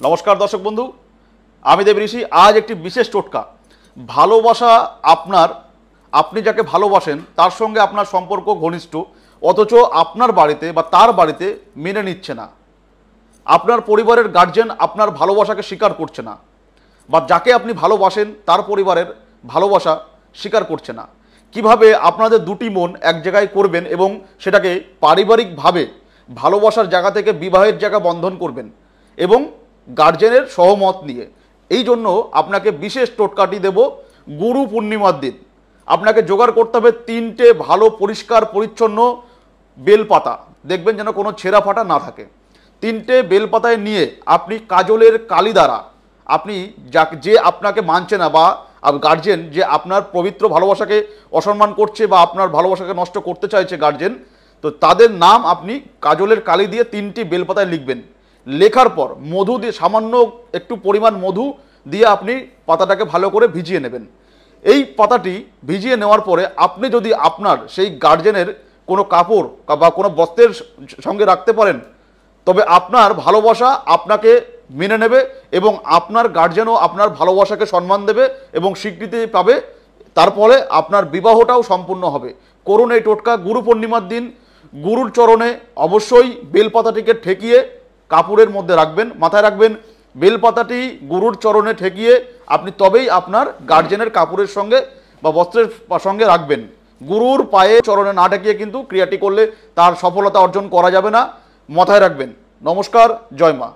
নমস্কার দর্শক বন্ধু, আমি দেব ঋষি। আজ একটি বিশেষ টোটকা। ভালোবাসা আপনার, আপনি যাকে ভালোবাসেন তার সঙ্গে আপনার সম্পর্ক ঘনিষ্ঠ, অথচ আপনার বাড়িতে বা তার বাড়িতে মেনে নিচ্ছে না। আপনার পরিবারের গার্জেন আপনার ভালোবাসাকে স্বীকার করছে না, বা যাকে আপনি ভালোবাসেন তার পরিবারের ভালোবাসা স্বীকার করছে না। কিভাবে আপনাদের দুটি মন এক জায়গায় করবেন এবং সেটাকে পারিবারিকভাবে ভালোবাসার জায়গা থেকে বিবাহের জায়গা বন্ধন করবেন এবং গার্জেনের সহমত নিয়ে, এই জন্য আপনাকে বিশেষ টোটকাটি দেব। গুরু পূর্ণিমার দিন আপনাকে জোগাড় করতে হবে 3টে ভালো পরিষ্কার পরিচ্ছন্ন বেলপাতা। দেখবেন যেন কোনো ছেঁড়া ফাটা না থাকে। 3টে বেলপাতায় নিয়ে আপনি কাজলের কালি দ্বারা, আপনি যে আপনাকে মানছে না বা গার্জেন যে আপনার পবিত্র ভালোবাসাকে অসম্মান করছে বা আপনার ভালোবাসাকে নষ্ট করতে চাইছে গার্জেন, তো তাদের নাম আপনি কাজলের কালি দিয়ে 3টি বেলপাতায় লিখবেন। লেখার পর মধু দিয়ে, সামান্য একটু পরিমাণ মধু দিয়ে আপনি পাতাটাকে ভালো করে ভিজিয়ে নেবেন। এই পাতাটি ভিজিয়ে নেওয়ার পরে আপনি যদি আপনার সেই গার্জেনের কোনো কাপড় বা কোনো বস্ত্রের সঙ্গে রাখতে পারেন, তবে আপনার ভালোবাসা আপনাকে মেনে নেবে এবং আপনার গার্জেনও আপনার ভালোবাসাকে সম্মান দেবে এবং স্বীকৃতি পাবে। তারপরে আপনার বিবাহটাও সম্পূর্ণ হবে। করুন এই টোটকা। গুরু পূর্ণিমার দিন গুরুর চরণে অবশ্যই বেলপাতাটিকে ঠেকিয়ে কাপড়ের মধ্যে রাখবেন, মাথায় রাখবেন। বেলপাতাটি গুরুর চরণে ঠেকিয়ে আপনি তবেই আপনার গার্জেনের কাপড়ের সঙ্গে বা বস্ত্রের সঙ্গে রাখবেন। গুরুর পায়ে চরণে না ঠেকিয়ে কিন্তু ক্রিয়াটি করলে তার সফলতা অর্জন করা যাবে না, মাথায় রাখবেন। নমস্কার, জয় মা।